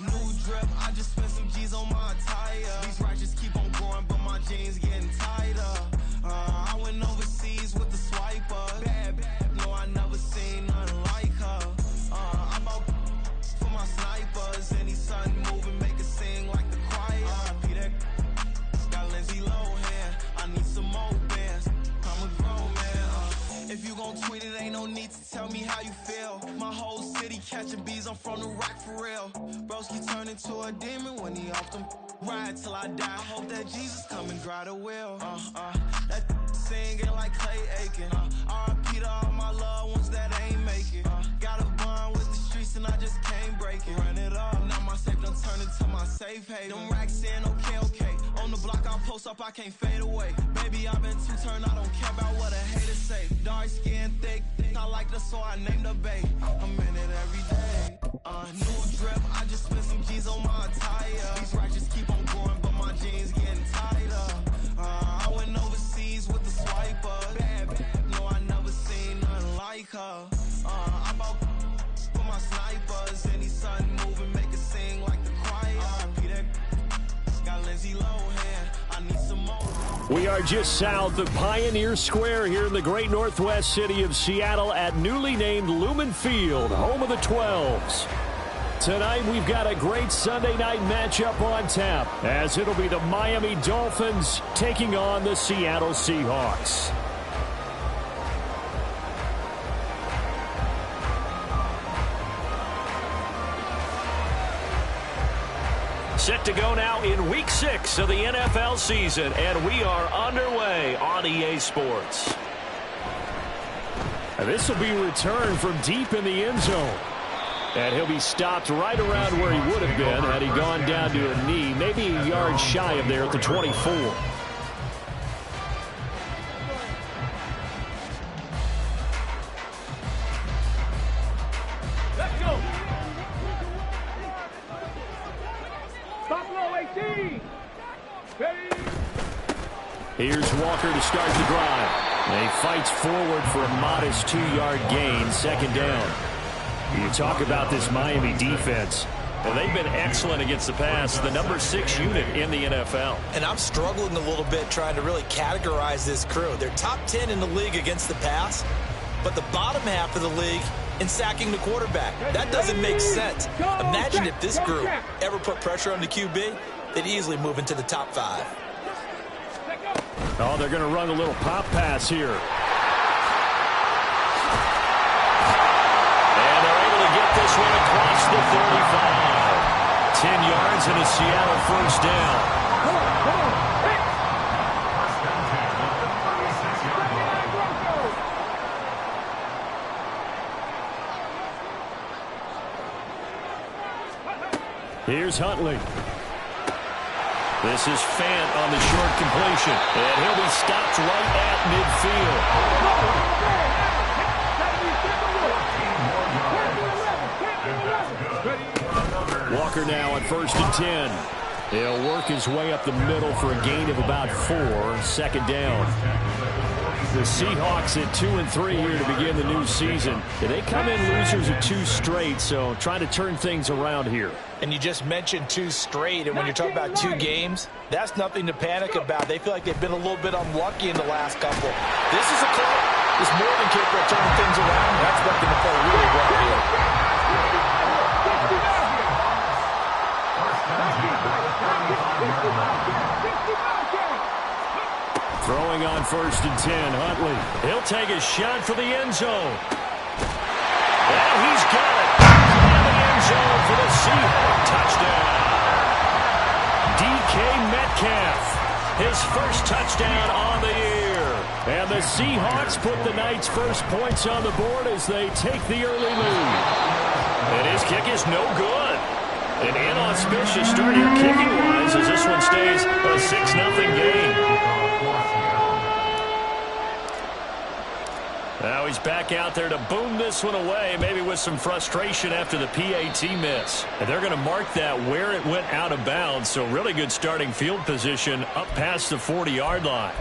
New drip, I just spent some G's on my attire. These righteous keep on going, but my jeans getting tighter. I went overseas with the swiper. Bad, no, I never seen nothing like her. I bought for my snipers. Any sun moving, make it sing like the choir. Peter got Lindsay Lohan. I need some more bands. I'm a grown man. If you gon' tweet it, ain't no need to tell me how you feel. My whole city catching bees, I'm from the rock for real. Broski turn into a demon when he off them. Ride till I die. I hope that Jesus come and dry the wheel. That singing like Clay Aiken. R.I.P. to all my loved ones that ain't make it. Got a bond with the streets and I just can't break it. Run it up, now my safe done turn into my safe haven. Them racks in, okay. On the block I post up, I can't fade away. Baby, I've been too turned, I don't care about what a hater say. Dark skin, thick, I like the so I named the bae. I'm in it every day. New drip, I just spent some G's on my attire. These righteous keep on going, but my jeans getting tighter. I went overseas with the swiper. Bad, no, I never seen nothing like her. I bought for my snipers. Any sun moving, make it sing like the choir. Peter got Lindsay Lohan. I need some more. We are just south of Pioneer Square here in the great northwest city of Seattle at newly named Lumen Field, home of the 12s. Tonight we've got a great Sunday night matchup on tap, as it'll be the Miami Dolphins taking on the Seattle Seahawks. Set to go now in Week 6 of the NFL season, and we are underway on EA Sports. And this will be returned from deep in the end zone. And he'll be stopped right around where he would have been had he gone down to a knee, maybe a yard shy of there at the 24. Let's go. Buffalo 18. Here's Walker to start the drive. And he fights forward for a modest 2-yard gain, second down. You talk about this Miami defense. Well, they've been excellent against the pass, the number 6 unit in the NFL. And I'm struggling a little bit trying to really categorize this crew. They're top 10 in the league against the pass, but the bottom half of the league in sacking the quarterback. That doesn't make sense. Imagine if this group ever put pressure on the QB, they'd easily move into the top 5. Oh, they're going to run a little pop pass here. This one across the 35. 10 yards and a Seattle first down. Come on. Here's Huntley. This is Fant on the short completion. And he'll be stopped right at midfield. Walker now on 1st and 10. He'll work his way up the middle for a gain of about 4. 2nd down. The Seahawks at 2-3 here to begin the new season. They come in losers of 2 straight, so trying to turn things around here. And you just mentioned 2 straight, and when you're talking about 2 games, that's nothing to panic about. They feel like they've been a little bit unlucky in the last couple. This is a club that's more than capable of turning things around. I expect them to play really well here. Throwing on 1st and 10, Huntley. He'll take a shot for the end zone. And he's got it. In the end zone for the Seahawks touchdown. DK Metcalf, his first touchdown on the year. And the Seahawks put the night's first points on the board as they take the early lead. And his kick is no good. An inauspicious start here kicking-wise as this one stays a 6-0 game. Now he's back out there to boom this one away, maybe with some frustration after the PAT miss. And they're going to mark that where it went out of bounds, so really good starting field position up past the 40-yard line.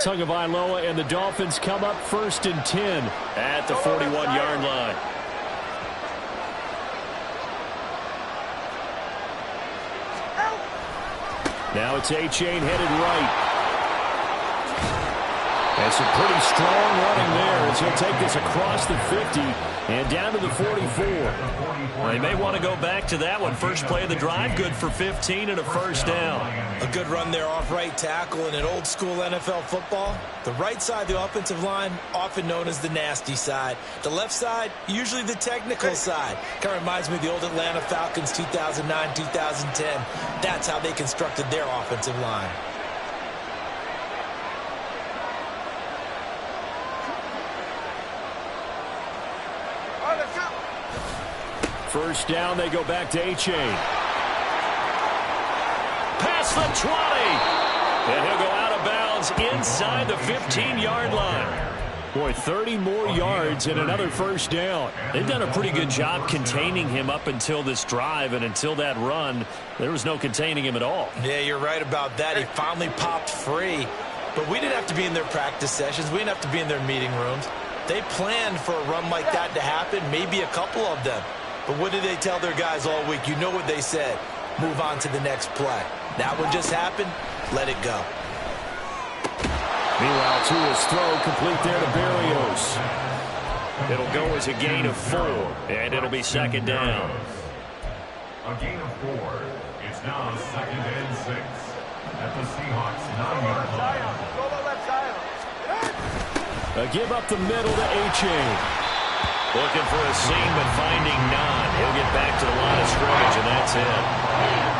Tagovailoa and the Dolphins come up 1st and 10 at the 41-yard line. Now it's A-Chain headed right. And some pretty strong running there as he'll take this across the 50 and down to the 44. Well, they may want to go back to that one. First play of the drive, good for 15 and a 1st down. A good run there off right tackle in an old-school NFL football. The right side of the offensive line, often known as the nasty side. The left side, usually the technical side. Kind of reminds me of the old Atlanta Falcons 2009, 2010. That's how they constructed their offensive line. First down, they go back to A-Chain. Past the 20. And he'll go out of bounds inside the 15-yard line. Boy, 30 more yards and another 1st down. They've done a pretty good job containing him up until this drive, and until that run, there was no containing him at all. Yeah, you're right about that. He finally popped free. But we didn't have to be in their practice sessions. We didn't have to be in their meeting rooms. They planned for a run like that to happen, maybe a couple of them. But what did they tell their guys all week? You know what they said. Move on to the next play. That one just happened. Let it go. Meanwhile, Tua's throw complete there to Berrios. It'll go as a gain of 4, and it'll be 2nd down. A gain of 4. It's now 2nd and 6 at the Seahawks 9-yard line. A give up the middle to A-Chain. Looking for a seam, but finding none. He'll get back to the line of scrimmage, and that's it.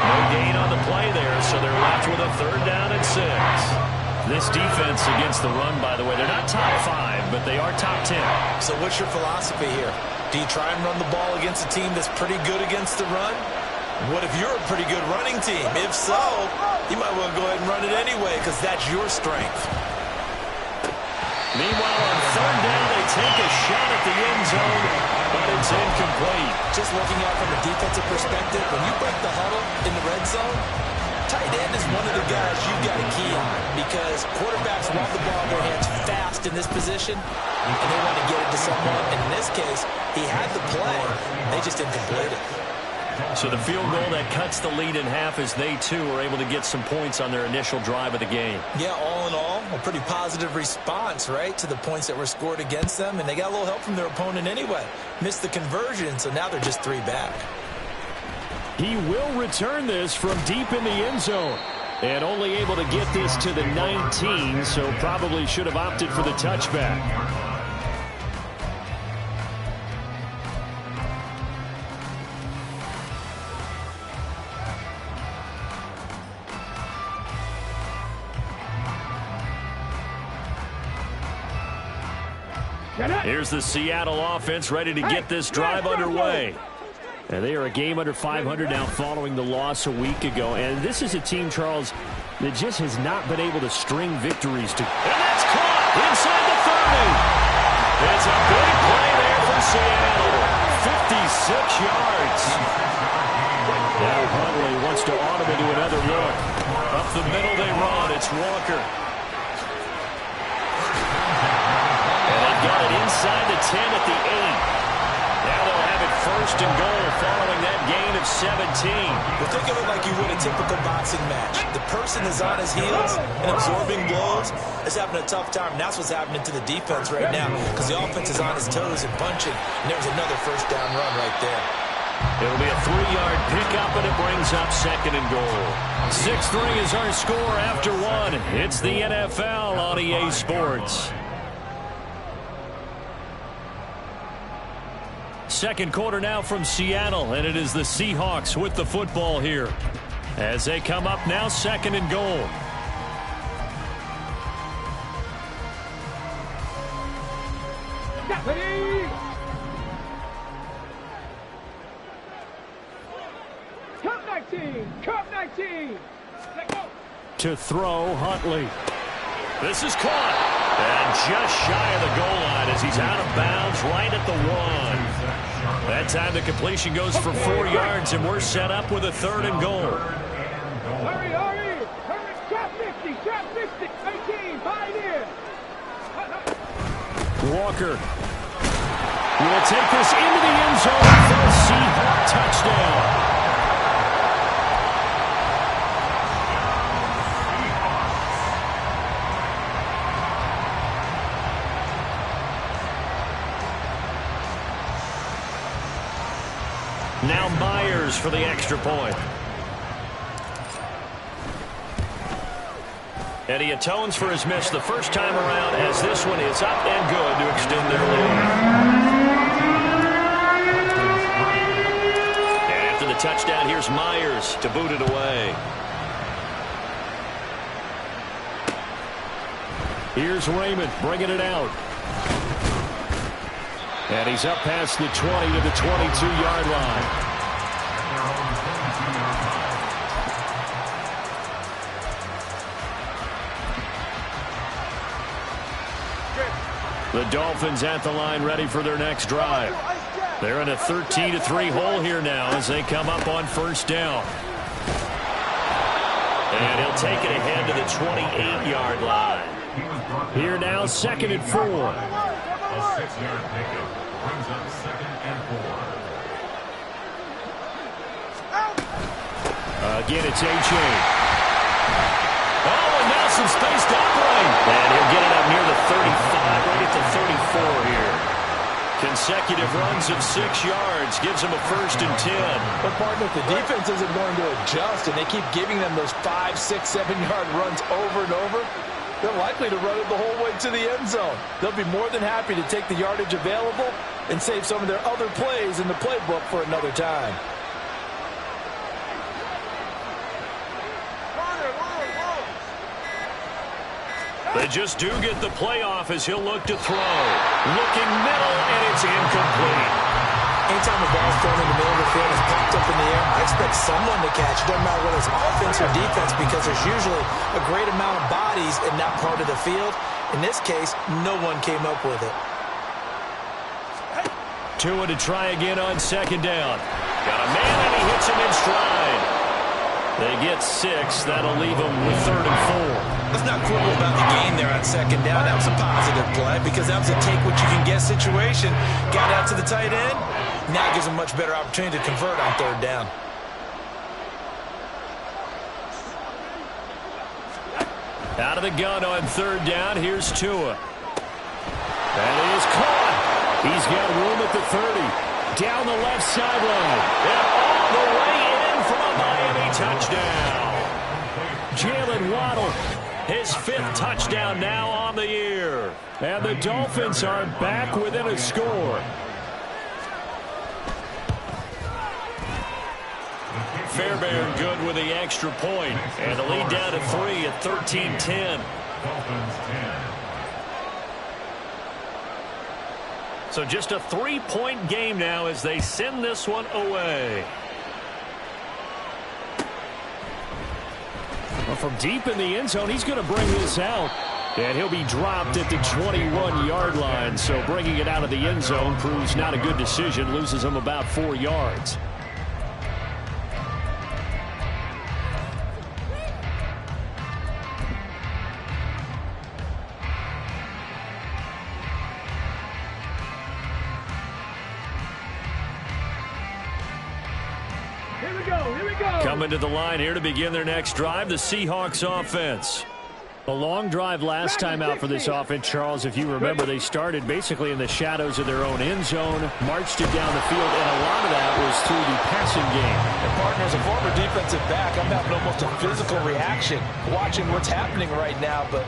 No gain on the play there, so they're left with a 3rd down and 6. This defense against the run, by the way, they're not top 5, but they are top 10. So what's your philosophy here? Do you try and run the ball against a team that's pretty good against the run? What if you're a pretty good running team? If so, you might want to go ahead and run it anyway, because that's your strength. Meanwhile, on 3rd down, they take a shot at the end zone, but it's incomplete. Just looking out from a defensive perspective, when you break the huddle in the red zone, tight end is one of the guys you've got to key on, because quarterbacks want the ball in their hands fast in this position, and they want to get it to someone. And in this case, he had the play. They just didn't complete it. So the field goal that cuts the lead in half as they, too, are able to get some points on their initial drive of the game. Yeah, all in all, a pretty positive response, right, to the points that were scored against them. And they got a little help from their opponent anyway. Missed the conversion, so now they're just 3 back. He will return this from deep in the end zone. And only able to get this to the 19, so probably should have opted for the touchback. Here's the Seattle offense ready to get this drive underway. And they are a game under 500 now following the loss a week ago. And this is a team, Charles, that just has not been able to string victories to. And that's caught inside the 30. It's a big play there for Seattle. 56 yards. Now Huntley wants to auto into another look. Up the middle they run. It's Walker. And they've got it inside the 10 at the 8. Now they'll have it first and goal following that gain of 17. Well, think of it like you would a typical boxing match. The person is on his heels and absorbing blows is having a tough time. And that's what's happening to the defense right now because the offense is on his toes and punching. And there's another first down run right there. It'll be a 3-yard pickup, and it brings up second and goal. 6-3 is our score after one. It's the NFL on EA Sports. Second quarter now from Seattle, and it is the Seahawks with the football here. As they come up now, second and goal. Cup 19. Let go. To throw, Huntley. This is caught. And just shy of the goal line as he's out of bounds right at the 1. That time the completion goes for 4 yards, and we're set up with a third and goal. Hurry. Trap 50, 18, 5 in. Walker will take this into the end zone for a Seahawk touchdown. Now Myers for the extra point. And he atones for his miss the first time around as this one is up and good to extend their lead. And after the touchdown, here's Myers to boot it away. Here's Raymond bringing it out. And he's up past the 20 to the 22-yard line. The Dolphins at the line ready for their next drive. They're in a 13-3 hole here now as they come up on first down. And he'll take it ahead to the 28-yard line. Here now, second and 4. A 6-yard pickup brings up second and 4. Again, it's A.J. Oh, and now some space to operate. And he'll get it up near the 35, right at the 34 here. Consecutive runs of 6 yards gives him a first and 10. But, partner, if the defense isn't going to adjust and they keep giving them those 5, 6, 7-yard runs over and over, they're likely to run it the whole way to the end zone. They'll be more than happy to take the yardage available and save some of their other plays in the playbook for another time. They just do get the playoff as he'll look to throw. Looking middle, and it's incomplete. Anytime a ball's thrown in the middle of the field and popped up in the air, I expect someone to catch. It doesn't matter whether it's offense or defense because there's usually a great amount of bodies in that part of the field. In this case, no one came up with it. Tua to try again on second down. Got a man, and he hits him in stride. They get 6. That'll leave them with third and 4. Let's not quibble about the gain there on second down. That was a positive play because that was a take-what-you-can-get situation. Got out to the tight end. Now gives them a much better opportunity to convert on third down. Out of the gun on third down. Here's Tua. And it is caught. He's got room at the 30. Down the left sideline. And all the way in for a Miami touchdown. Jalen Waddle, his 5th touchdown now on the year. And the Dolphins are back within a score. Fairbairn good with the extra point. And the lead down to 3 at 13-10. Dolphins 10. So just a 3-point game now as they send this one away. Well, from deep in the end zone, he's going to bring this out. And he'll be dropped at the 21-yard line. So bringing it out of the end zone proves not a good decision. Loses him about 4 yards. Coming to the line here to begin their next drive, the Seahawks offense. A long drive last time out for this offense, Charles. If you remember, they started basically in the shadows of their own end zone, marched it down the field, and a lot of that was through the passing game. And partner, as a former defensive back, I'm having almost a physical reaction watching what's happening right now. But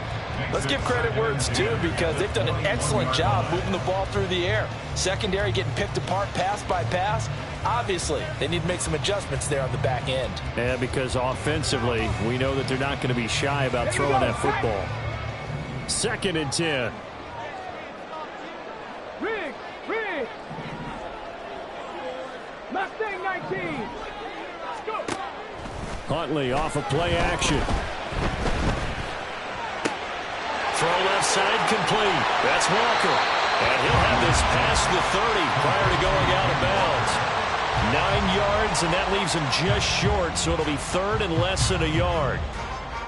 let's give credit where it's due, because they've done an excellent job moving the ball through the air. Secondary getting picked apart pass by pass. Obviously, they need to make some adjustments there on the back end. Yeah, because offensively, we know that they're not going to be shy about throwing that football. 2nd and 10. Rig! Mustang 19! Let's go! Huntley off of play action. Throw left side complete. That's Walker. And he'll have this past the 30 prior to going out of bounds. 9 yards, and that leaves him just short, so it'll be 3rd and less than a yard.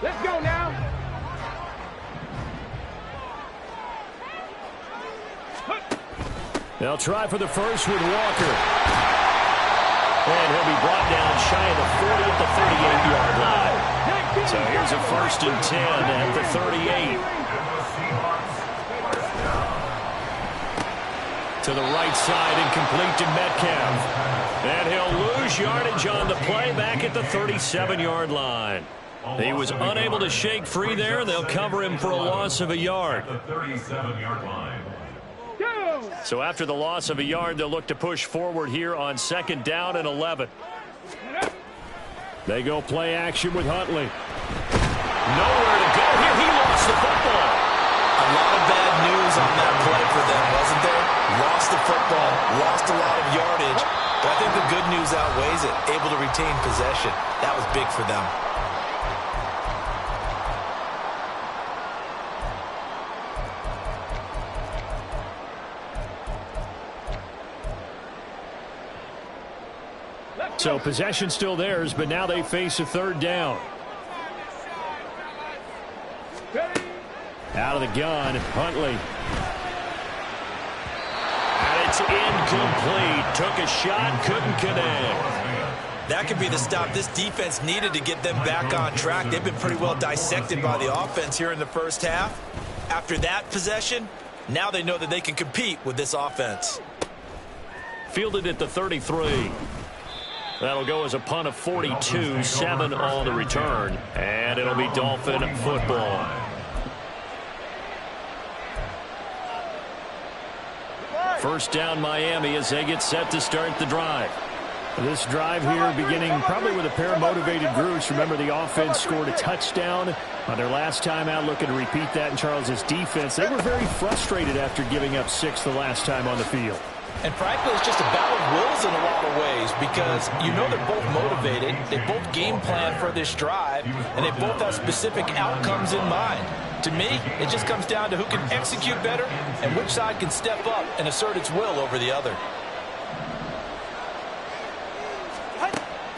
Let's go now. They'll try for the first with Walker. And he'll be brought down shy of the 40 at the 38-yard line. So here's a 1st and 10 at the 38. To the right side and complete to Metcalf. And he'll lose yardage on the play back at the 37-yard line. He was unable to shake free there, and they'll cover him for a loss of a yard. The 37-yard line. So after the loss of a yard, they'll look to push forward here on 2nd down and 11. They go play action with Huntley. Nowhere to go here. He lost the football. A lot of bad news on that play for them, wasn't there? Lost the football, lost a lot of yardage, but I think the good news outweighs it. Able to retain possession. That was big for them. So possession still theirs, but now they face a 3rd down. Out of the gun, Huntley. And it's incomplete. Took a shot, couldn't connect. That could be the stop this defense needed to get them back on track. They've been pretty well dissected by the offense here in the first half. After that possession, now they know that they can compete with this offense. Fielded at the 33. That'll go as a punt of 42, 7 on the return. And it'll be Dolphin football. First down Miami as they get set to start the drive. This drive here beginning probably with a pair of motivated groups. Remember, the offense scored a touchdown on their last time out, looking to repeat that in Charles's defense. They were very frustrated after giving up 6 the last time on the field. And frankly, it's just a battle of wills in a lot of ways, because you know they're both motivated, they both game plan for this drive, and they both have specific outcomes in mind. To me, it just comes down to who can execute better and which side can step up and assert its will over the other.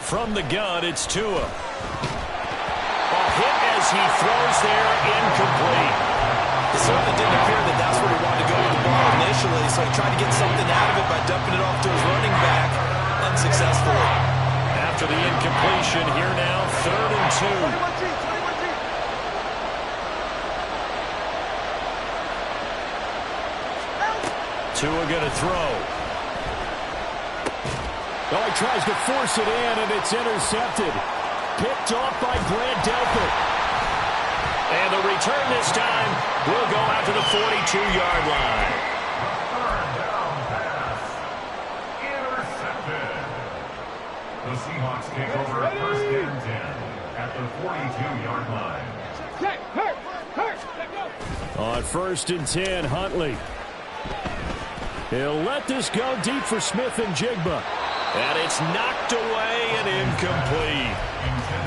From the gun, it's Tua. A hit as he throws there, incomplete. It certainly didn't appear that that's where he wanted to go with the ball initially, so he tried to get something out of it by dumping it off to his running back unsuccessfully. After the incompletion, here now, 3rd and 2. Tua going to throw. Oh, he tries to force it in, and it's intercepted. Picked off by Grant Delpit. And the return this time will go out to the 42-yard line. Third down pass. Intercepted. The Seahawks take over 1st and 10 at the 42-yard line. Hurt. On 1st and 10, Huntley. He'll let this go deep for Smith and Jigba. And it's knocked away and incomplete.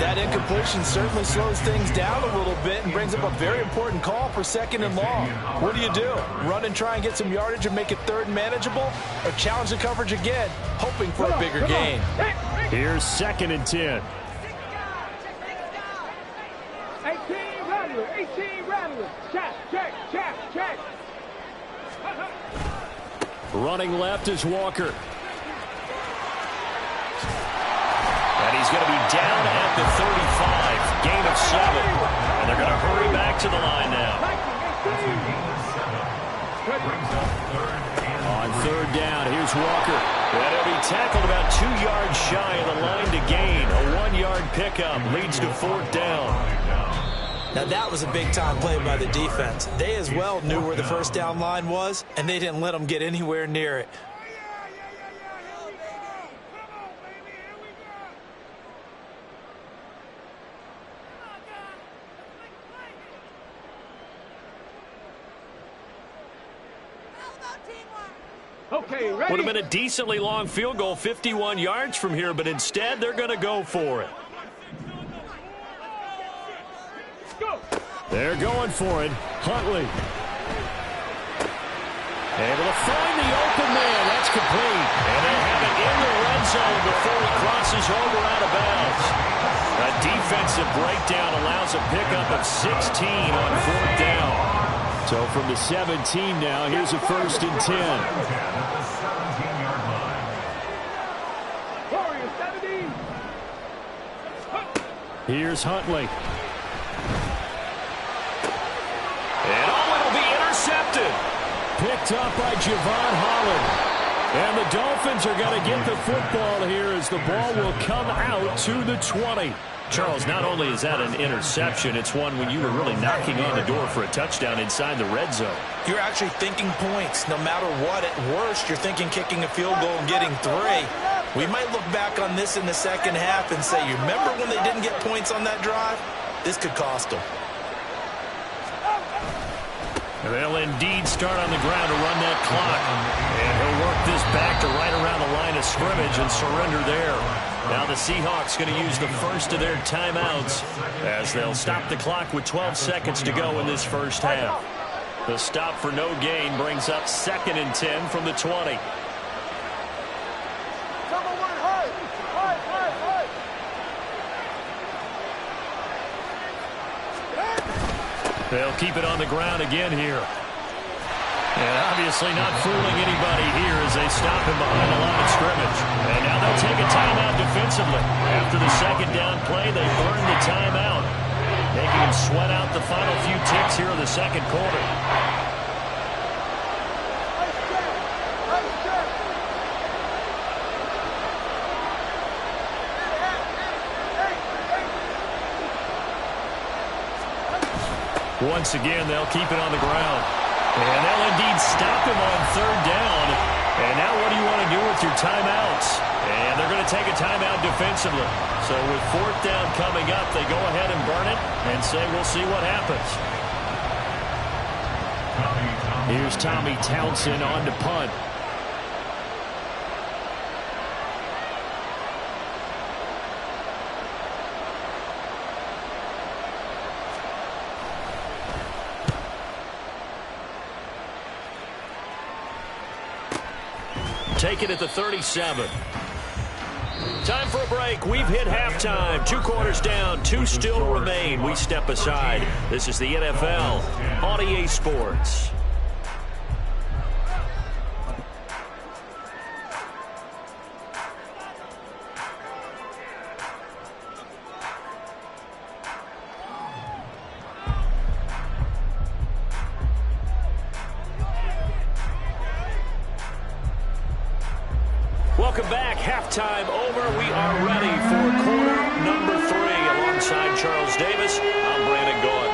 That incompletion certainly slows things down a little bit and brings up a very important call for 2nd and long. What do? Run and try and get some yardage and make it 3rd and manageable? Or challenge the coverage again, hoping for a bigger gain? Here's 2nd and 10. 18 Rattler, 18 Rattler. Check. Running left is Walker. And he's going to be down at the 35. Gain of 7. And they're going to hurry back to the line now. On 3rd down, here's Walker. And he'll be tackled about 2 yards shy of the line to gain. A 1-yard pickup leads to 4th down. Now that was a big-time play by the defense. They as well knew where the 1st down line was, and they didn't let them get anywhere near it. Okay, ready? Would have been a decently long field goal, 51 yards from here, but instead they're going to go for it. Go. They're going for it. Huntley. Able to find the open man. That's complete. And they have it in the red zone before he crosses over out of bounds. A defensive breakdown allows a pickup of 16 on 4th down. So from the 17 now, here's a 1st and 10. Warriors 17. Here's Huntley. And it'll be intercepted. Picked up by Javon Holland. And the Dolphins are going to get the football here as the ball will come out to the 20. Charles, not only is that an interception, it's one when you were really knocking on the door for a touchdown inside the red zone. You're actually thinking points. No matter what, at worst, you're thinking kicking a field goal and getting 3. We might look back on this in the 2nd half and say, you remember when they didn't get points on that drive? This could cost them. They'll indeed start on the ground to run that clock. And he'll work this back to right around the line of scrimmage and surrender there. Now the Seahawks going to use the first of their timeouts as they'll stop the clock with 12 seconds to go in this 1st half. The stop for no gain brings up 2nd and 10 from the 20. They'll keep it on the ground again here. And obviously not fooling anybody here as they stop him behind the line of scrimmage. And now they'll take a timeout defensively. After the 2nd down play, they burn the timeout, making him sweat out the final few ticks here in the 2nd quarter. Once again, they'll keep it on the ground. And they'll indeed stop him on 3rd down. And now what do you want to do with your timeouts? And they're going to take a timeout defensively. So with 4th down coming up, they go ahead and burn it and say we'll see what happens. Here's Tommy Townsend on to punt. Take it at the 37. Time for a break. We've hit halftime. 2 quarters down. 2 still remain. We step aside. This is the NFL on EA Sports. Welcome back. Halftime over. We are ready for quarter number 3. Alongside Charles Davis, I'm Brandon Gordon.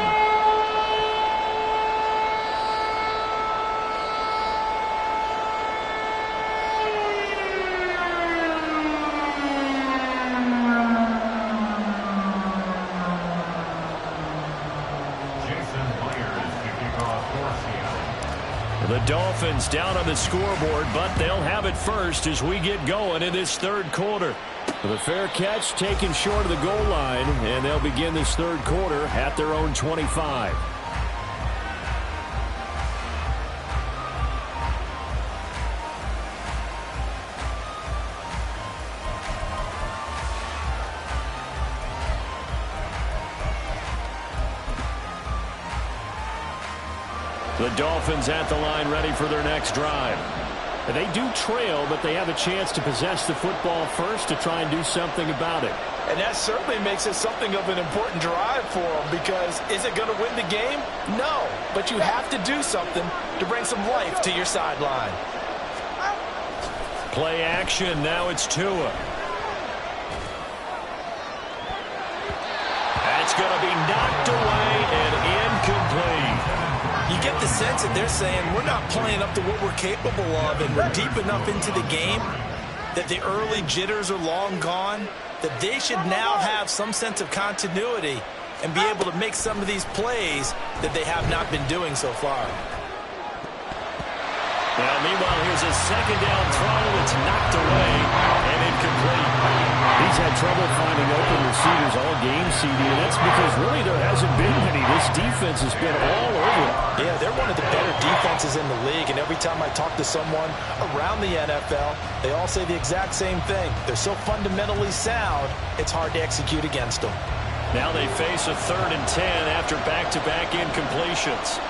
The Dolphins down on the scoreboard, but they'll have it first as we get going in this third quarter. The fair catch taken short of the goal line, and they'll begin this third quarter at their own 25. The Dolphins at the line ready for their next drive. They do trail, but they have a chance to possess the football first to try and do something about it. And that certainly makes it something of an important drive for them, because is it going to win the game? No, but you have to do something to bring some life to your sideline. Play action, now it's Tua. That's going to be knocked away and incomplete. You get the sense that they're saying we're not playing up to what we're capable of, and we're deep enough into the game that the early jitters are long gone, that they should now have some sense of continuity and be able to make some of these plays that they have not been doing so far. Now, meanwhile, here's a second down throw. It's knocked away and incomplete. He's had trouble finding open receivers all game, CD, and that's because really there hasn't been any. This defense has been all over it. Yeah, they're one of the better defenses in the league, and every time I talk to someone around the NFL, they all say the exact same thing. They're so fundamentally sound, it's hard to execute against them. Now they face a 3rd and 10 after back-to-back incompletions.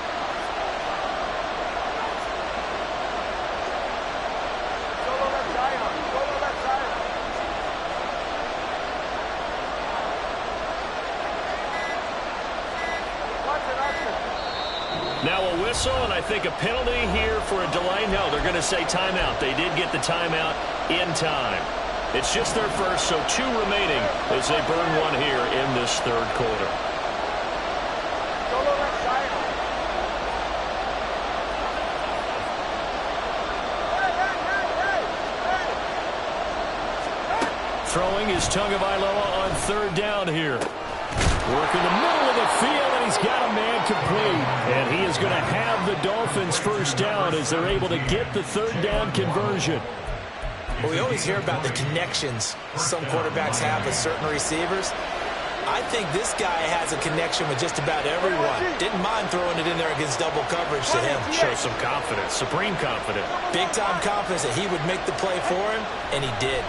Now a whistle, and I think a penalty here for a delay. No, they're going to say timeout. They did get the timeout in time. It's just their first, so 2 remaining as they burn one here in this third quarter. Throwing is Tagovailoa on 3rd down here. Working the middle of the field, and he's got a man complete. And he is going to have the Dolphins first down as they're able to get the 3rd down conversion. Well, we always hear about the connections some quarterbacks have with certain receivers. I think this guy has a connection with just about everyone. Didn't mind throwing it in there against double coverage to him. Shows some confidence, supreme confidence. Big-time confidence that he would make the play for him, and he did.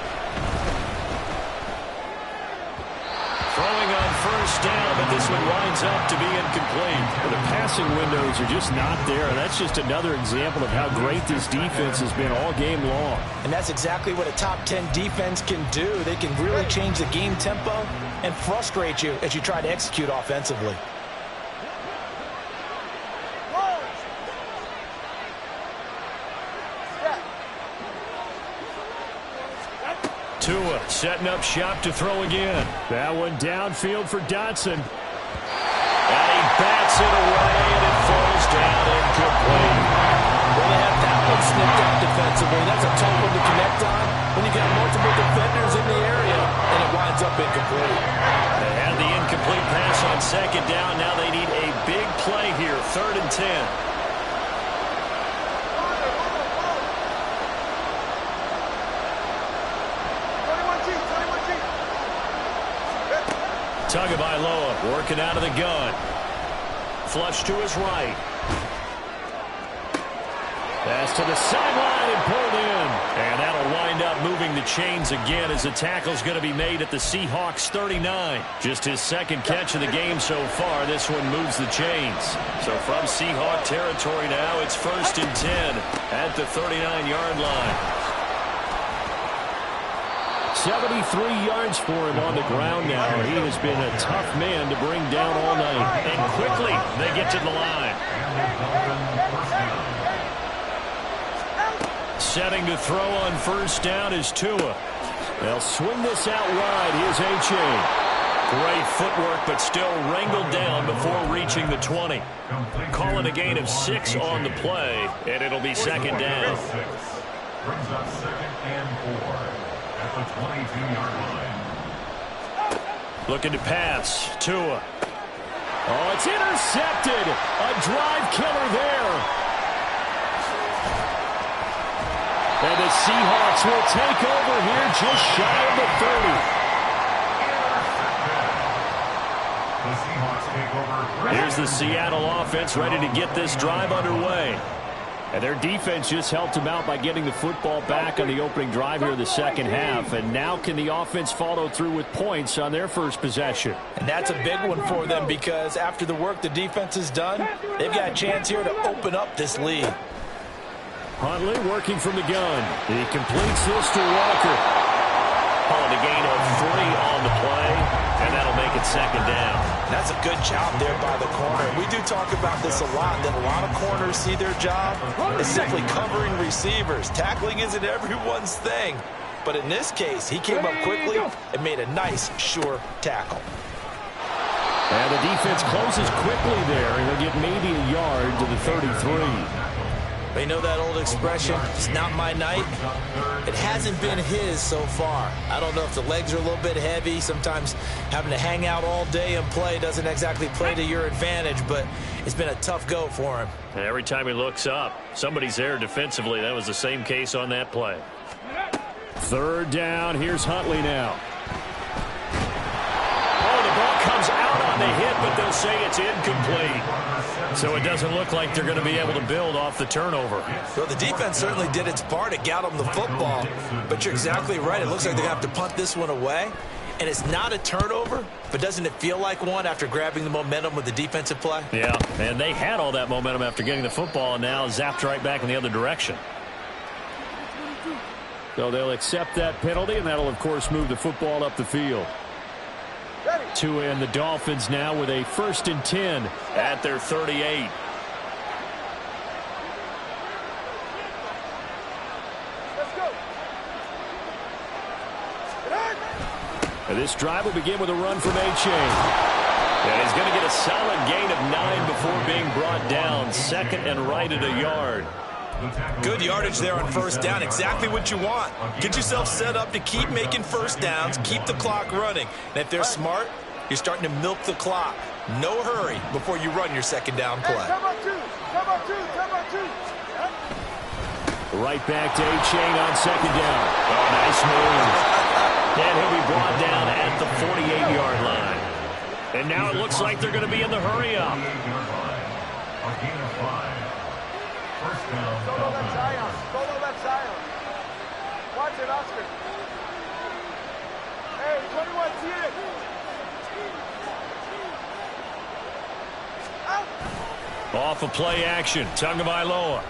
Throwing on 1st down, but this one winds up to be incomplete. The passing windows are just not there. That's just another example of how great this defense has been all game long. And that's exactly what a top 10 defense can do. They can really change the game tempo and frustrate you as you try to execute offensively. Tua setting up shop to throw again. That one downfield for Dotson. And he bats it away, and it falls down incomplete. Well, they have that one snipped out defensively. That's a tough one to connect on when you got multiple defenders in the area, and it winds up incomplete. They had the incomplete pass on 2nd down. Now they need a big play here, 3rd and 10. Tagovailoa working out of the gun. Flush to his right. Pass to the sideline and pulled in. And that'll wind up moving the chains again as the tackle's going to be made at the Seahawks 39. Just his 2nd catch of the game so far. This one moves the chains. So from Seahawk territory now, it's 1st and 10 at the 39-yard line. 73 yards for him on the ground now. He has been a tough man to bring down all night. And quickly, they get to the line. Setting to throw on 1st down is Tua. They'll swing this out wide. Here's H.A. Great footwork, but still wrangled down before reaching the 20. Calling a gain of 6 on the play, and it'll be 2nd down. Brings up 2nd and 4. At the 22-yard line. Looking to pass. Tua. Oh, it's intercepted. A drive killer there. And the Seahawks will take over here just shy of the 30. Here's the Seattle offense ready to get this drive underway. And their defense just helped them out by getting the football back on the opening drive here in the second half. And now can the offense follow through with points on their first possession? And that's a big one for them because after the work the defense has done, they've got a chance here to open up this lead. Huntley working from the gun. He completes this to Walker. Oh, the gain of 3 on the play, and that'll make it second down. That's a good job there by the corner. We do talk about this a lot, that a lot of corners see their job as simply covering receivers. Tackling isn't everyone's thing. But in this case, he came up quickly and made a nice, sure tackle. And the defense closes quickly there, and he'll get maybe a yard to the 33. You know that old expression, it's not my night? It hasn't been his so far. I don't know if the legs are a little bit heavy. Sometimes having to hang out all day and play doesn't exactly play to your advantage, but it's been a tough go for him. And every time he looks up, somebody's there defensively. That was the same case on that play. Third down, here's Huntley now. Oh, the ball comes out on the hit, but they'll say it's incomplete. So it doesn't look like they're going to be able to build off the turnover. Well, the defense certainly did its part to get them the football, but you're exactly right. It looks like they're going to have to punt this one away, and it's not a turnover, but doesn't it feel like one after grabbing the momentum with the defensive play? Yeah, and they had all that momentum after getting the football, and now zapped right back in the other direction. So they'll accept that penalty, and that'll, of course, move the football up the field. To end the Dolphins now with a 1st and 10 at their 38. Let's go. And this drive will begin with a run from A-Chain. And he's going to get a solid gain of 9 before being brought down. 2nd and right at a yard. Good yardage there on 1st down. Exactly what you want. Get yourself set up to keep making 1st downs, keep the clock running. And if they're smart, you're starting to milk the clock. No hurry before you run your 2nd down play. Hey, come on, two. Right back to A-Chain on 2nd down. Oh, nice move. And he'll be brought down at the 48-yard line. And now it looks like they're going to be in the hurry-up. Go left Zion. Watch it, Oscar. Hey, 21, see it. Off of play action, Tagovailoa.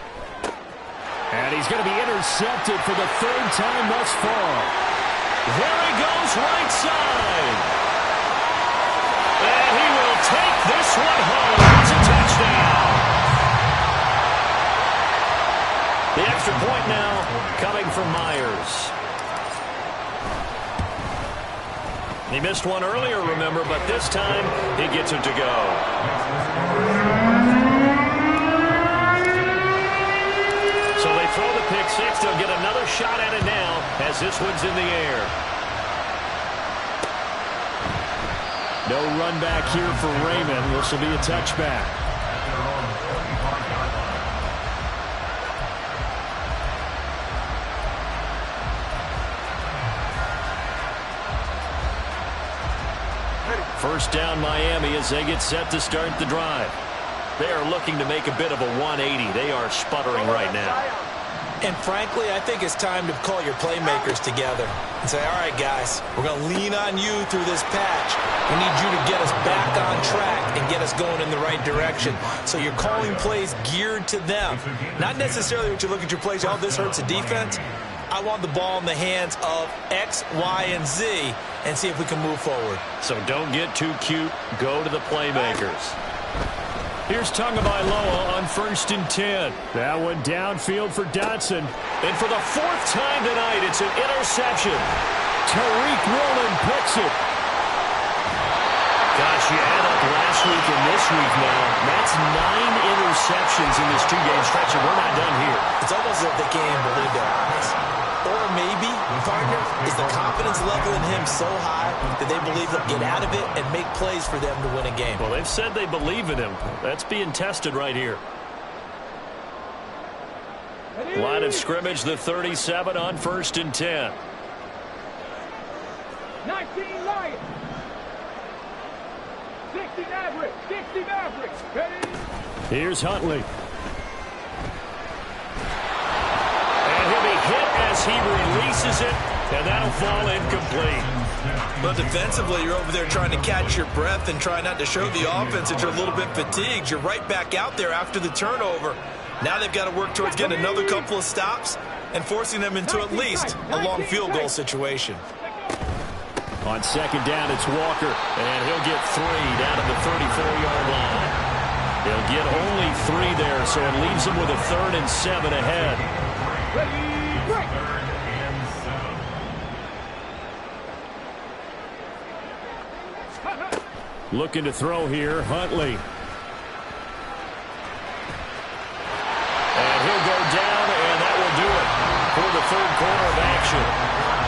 And he's going to be intercepted for the 3rd time thus far. There he goes, right side. And he will take this one home. It's a touchdown. The extra point now coming from Myers. He missed one earlier, remember, but this time he gets it to go. So they throw the pick 6. They'll get another shot at it now as this one's in the air. No run back here for Raymond. This will be a touchback. First down Miami as they get set to start the drive. They are looking to make a bit of a 180. They are sputtering right now. And frankly, I think it's time to call your playmakers together and say, all right, guys, we're going to lean on you through this patch. We need you to get us back on track and get us going in the right direction. So you're calling plays geared to them. Not necessarily what you look at your plays, oh, this hurts the defense. I want the ball in the hands of X, Y, and Z and see if we can move forward. So don't get too cute. Go to the playmakers. Here's Tagovailoa on 1st and 10. That one downfield for Dotson. And for the 4th time tonight, it's an interception. Tariq Woolen picks it. Gosh, you add up last week and this week now. That's 9 interceptions in this 2-game stretch, and we're not done here. It's almost as if they can't even believe their eyes. Or maybe, partner, is the confidence level in him so high that they believe he'll get out of it and make plays for them to win a game. Well, they've said they believe in him. That's being tested right here. Line of scrimmage, the 37 on 1st and 10. 19 Lions. 60 Mavericks. 60 Mavericks. Ready? Here's Huntley. And he'll be hit as he releases it, and that'll fall incomplete. But defensively, you're over there trying to catch your breath and try not to show the offense that you're a little bit fatigued. You're right back out there after the turnover. Now they've got to work towards getting another couple of stops and forcing them into at least a long field goal situation. On 2nd down, it's Walker, and he'll get 3 down at the 34-yard line. He'll get only 3 there, so it leaves him with a 3rd and 7 ahead. Looking to throw here, Huntley. And he'll go down, and that will do it for the 3rd quarter of action.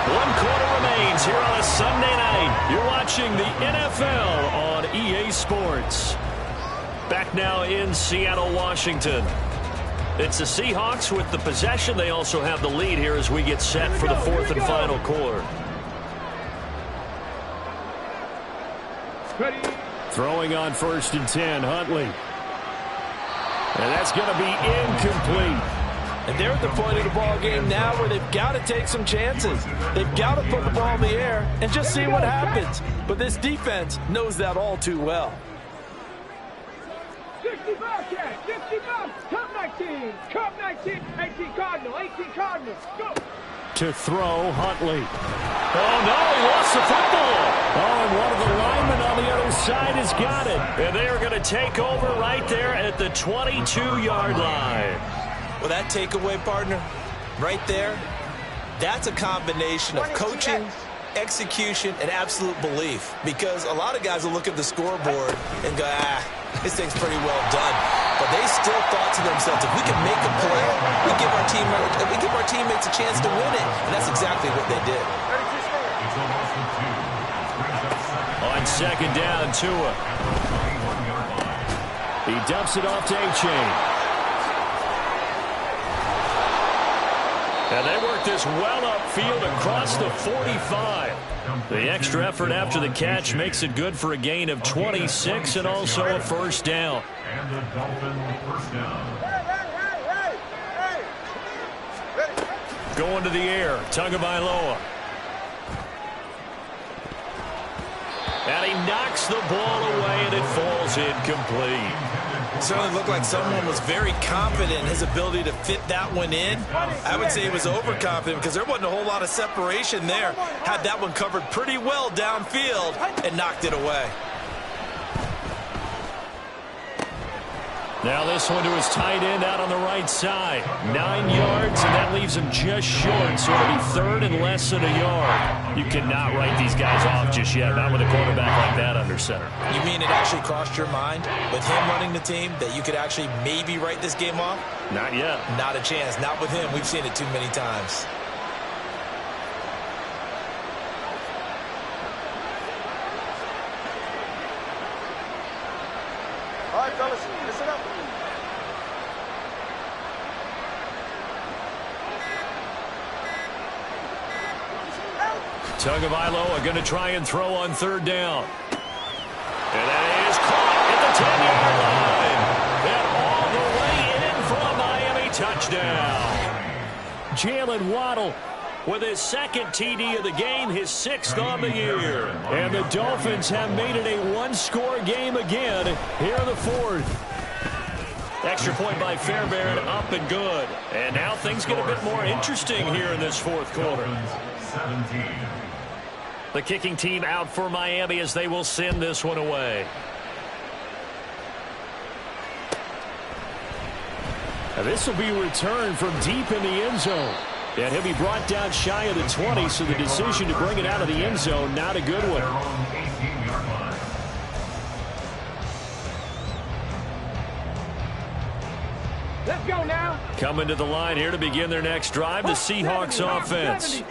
1 quarter remains here on a Sunday night. You're watching the NFL on EA Sports. Back now in Seattle, Washington. It's the Seahawks with the possession. They also have the lead here as we get set for the 4th and final quarter. Ready? Throwing on 1st and 10, Huntley. And that's going to be incomplete. And they're at the point of the ball game now where they've got to take some chances. They've got to put the ball in the air and just see what happens. But this defense knows that all too well. 65 catch, 65, Cup 19, Cup 19, 18 Cardinal, 18 Cardinal, go! To throw, Huntley. Oh, no, he lost the football. Oh, and one of the linemen on the other side has got it. And they are going to take over right there at the 22-yard line. Well, that takeaway, partner, right there, that's a combination of coaching, execution, and absolute belief. Because a lot of guys will look at the scoreboard and go, this thing's pretty well done. But they still thought to themselves, if we can make a play, we give our teammates a chance to win it. And that's exactly what they did. On 2nd down, Tua. He dumps it off to A-Chain. And they work this well upfield across the 45. The extra effort after the catch makes it good for a gain of 26 and also a 1st down. And the Dolphins 1st down. Going to the air, Tagovailoa. And he knocks the ball away, and it falls incomplete. It certainly looked like someone was very confident in his ability to fit that one in. I would say he was overconfident because there wasn't a whole lot of separation there. Had that one covered pretty well downfield and knocked it away. Now this one to his tight end out on the right side. 9 yards, and that leaves him just short, so it'll be 3rd and less than a yard. You cannot write these guys off just yet, not with a quarterback like that under center. You mean it actually crossed your mind with him running the team that you could actually maybe write this game off? Not yet. Not a chance. Not with him. We've seen it too many times. All right, fellas, listen up. Tagovailoa going to try and throw on 3rd down. And that is caught at the 10-yard line. And all the way in for a Miami touchdown. Jalen Waddle with his 2nd TD of the game, his 6th on the year. And the Dolphins have made it a 1-score game again here in the 4th. Extra point by Fairbairn, up and good. And now things get a bit more interesting here in this 4th quarter. 17. The kicking team out for Miami as they will send this one away. Now this will be returned from deep in the end zone. And he'll be brought down shy of the 20, so the decision to bring it out of the end zone, not a good one. Let's go now. Coming to the line here to begin their next drive, the Seahawks offense.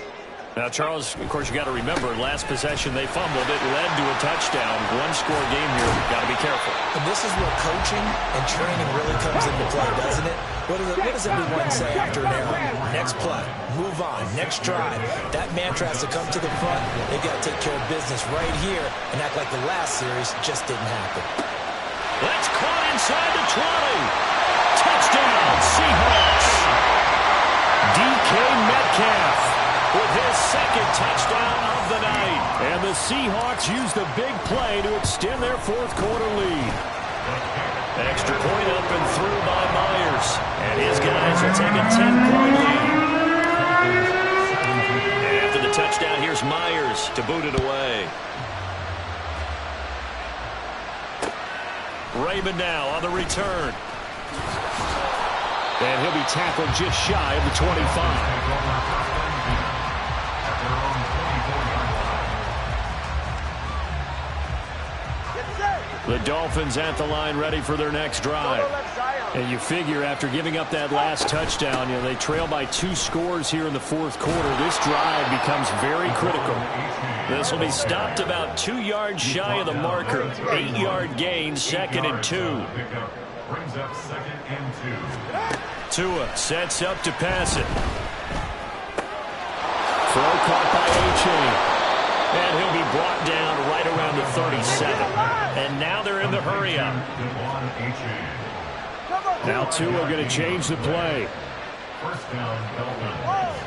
Now, Charles, of course, you got to remember, last possession they fumbled. It led to a touchdown. One-score game here. Got to be careful. And this is where coaching and training really comes into play, doesn't it? What does everyone say after an error? Next play, move on, next drive. That mantra has to come to the front. They've got to take care of business right here and act like the last series just didn't happen. That's caught inside the 20. Touchdown, Seahawks. DK Metcalf with his second touchdown of the night. And the Seahawks use the big play to extend their fourth-quarter lead. Extra point up and through by Myers. And his guys will take a 10-point lead. After the touchdown, here's Myers to boot it away. Raymond now on the return. And he'll be tackled just shy of the 25. The Dolphins at the line ready for their next drive. And you figure after giving up that last touchdown, they trail by 2 scores here in the fourth quarter. This drive becomes very critical. This will be stopped about 2 yards shy of the marker. 8-yard gain, 2nd and 2. Brings up 2nd and 2. Tua sets up to pass it. Throw caught by A-Chain. And he'll be brought down right around the 37. And now they're in the hurry-up. Now Tua going to change the play. First down, Dolphins.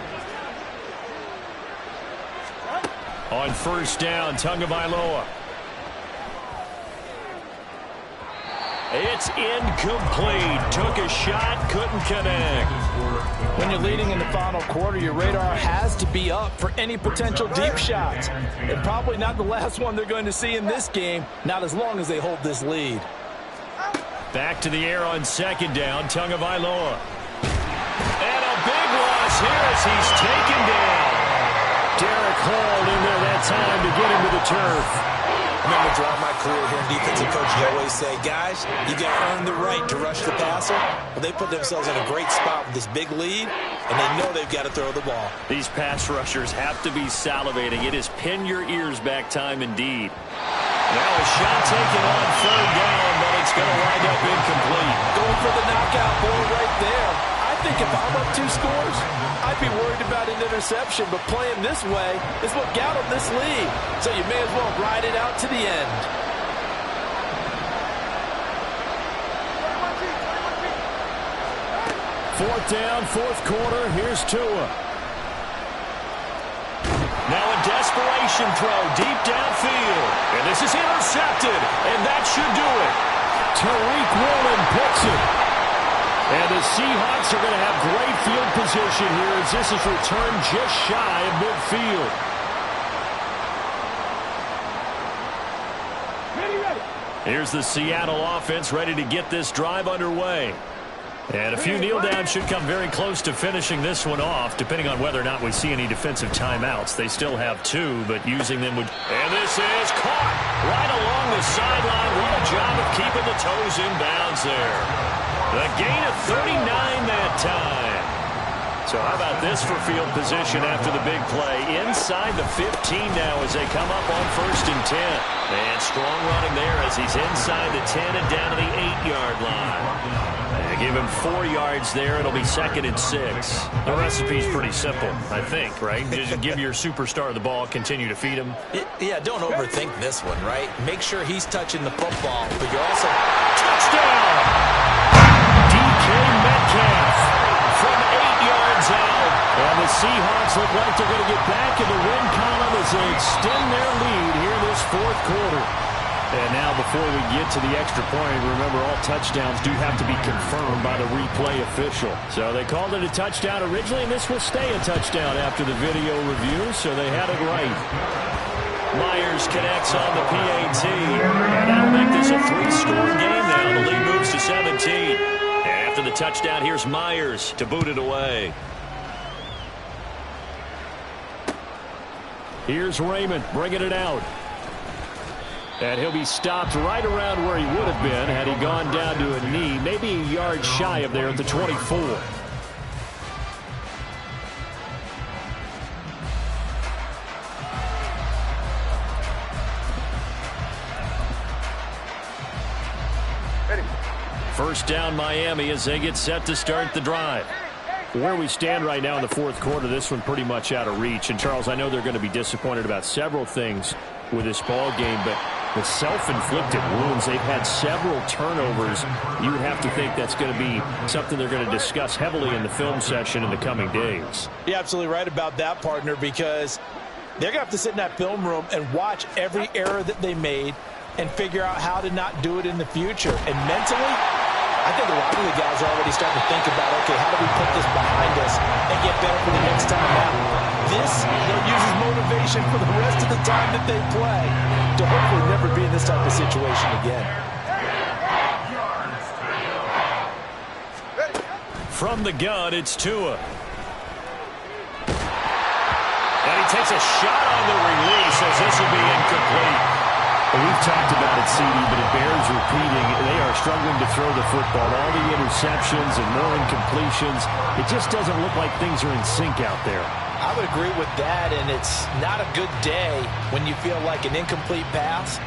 On first down, Tagovailoa. It's incomplete. Took a shot, couldn't connect. When you're leading in the final quarter, your radar has to be up for any potential deep shots. And probably not the last one they're going to see in this game, not as long as they hold this lead. Back to the air on second down, Tagovailoa. And a big loss here as he's taken down. Derek Hall in there that time to get him to the turf. I remember throughout my career here in defensive coach, you always say, guys, you got to earn the right to rush the passer. Well, they put themselves in a great spot with this big lead, and they know they've got to throw the ball. These pass rushers have to be salivating. It is pin your ears back time indeed. Now a shot taken on third down, but it's going to wind up incomplete. Going for the knockout ball right there. I think if I'm up 2 scores, I'd be worried about an interception, but playing this way is what got them this lead. So you may as well ride it out to the end. Fourth down, fourth quarter. Here's Tua. Now a desperation throw deep downfield. And this is intercepted. And that should do it. Tariq Woolen picks it. And the Seahawks are going to have great field position here as this is returned just shy of midfield. Here's the Seattle offense ready to get this drive underway. And a few kneel downs should come very close to finishing this one off, depending on whether or not we see any defensive timeouts. They still have 2, but using them would... And this is caught right along the sideline. What a job of keeping the toes in bounds there. The gain of 39 that time. So how about this for field position after the big play? Inside the 15 now as they come up on 1st and 10. And strong running there as he's inside the 10 and down to the 8-yard line. Give him 4 yards there. It'll be 2nd and 6. The recipe's pretty simple, I think, right? Just give your superstar the ball, continue to feed him. Yeah, don't overthink this one, right? Make sure he's touching the football, but you're also... Touchdown! DK Metcalf from 8 yards out. And the Seahawks look like they're going to get back in the win column as they extend their lead here in this fourth quarter. And now before we get to the extra point, remember all touchdowns do have to be confirmed by the replay official. So they called it a touchdown originally, and this will stay a touchdown after the video review, so they had it right. Myers connects on the PAT, and that'll make this a 3-score game now. The lead moves to 17. And after the touchdown, here's Myers to boot it away. Here's Raymond bringing it out. And he'll be stopped right around where he would have been had he gone down to a knee, maybe a yard shy of there at the 24. First down Miami as they get set to start the drive. Where we stand right now in the fourth quarter, this one pretty much out of reach. And, Charles, I know they're going to be disappointed about several things with this ball game, but the self-inflicted wounds, they've had several turnovers. You would have to think that's going to be something they're going to discuss heavily in the film session in the coming days. You're absolutely right about that, partner, because they're going to have to sit in that film room and watch every error that they made and figure out how to not do it in the future. And mentally, I think a lot of the guys are already starting to think about, okay, how do we put this behind us and get better for the next time out? This, they'll use as motivation for the rest of the time that they play to hopefully never be in this type of situation again. From the gun, it's Tua. And he takes a shot on the release as this will be incomplete. Well, we've talked about it, CD, but it bears repeating. They are struggling to throw the football. All the interceptions and more incompletions. It just doesn't look like things are in sync out there. I would agree with that, and it's not a good day when you feel like an incomplete pass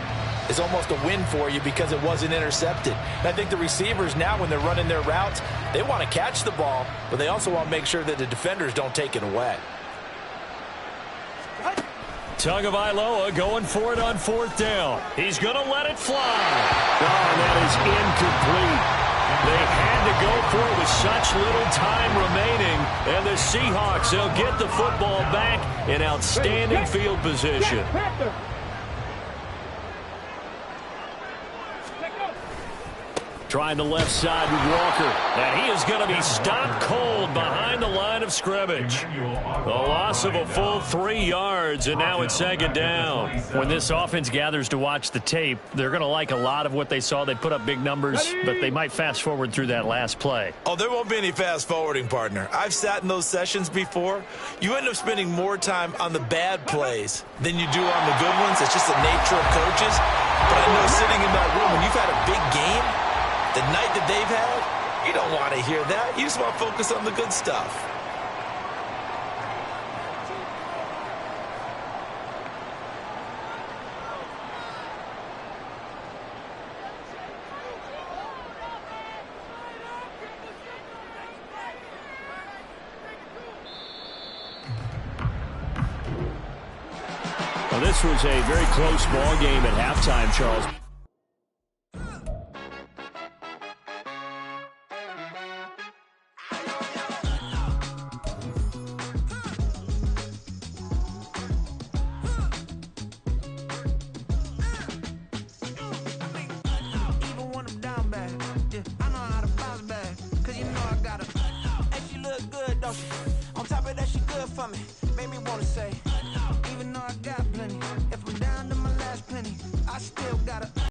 is almost a win for you because it wasn't intercepted. And I think the receivers now, when they're running their routes, they want to catch the ball, but they also want to make sure that the defenders don't take it away. Tagovailoa going for it on fourth down. He's going to let it fly. Oh, that is incomplete. They had to go for it with such little time remaining. And the Seahawks, they'll get the football back in outstanding field position. Trying the left side with Walker. And he is going to be stopped cold behind the line of scrimmage. A loss of a full 3 yards, and now it's second down. When this offense gathers to watch the tape, they're going to like a lot of what they saw. They put up big numbers, but they might fast forward through that last play. Oh, there won't be any fast forwarding, partner. I've sat in those sessions before. You end up spending more time on the bad plays than you do on the good ones. It's just the nature of coaches. But I know sitting in that room, when you've had a big game, the night that they've had, you don't want to hear that. You just want to focus on the good stuff. Well, this was a very close ball game at halftime, Charles. On top of that, she good for me. Made me wanna say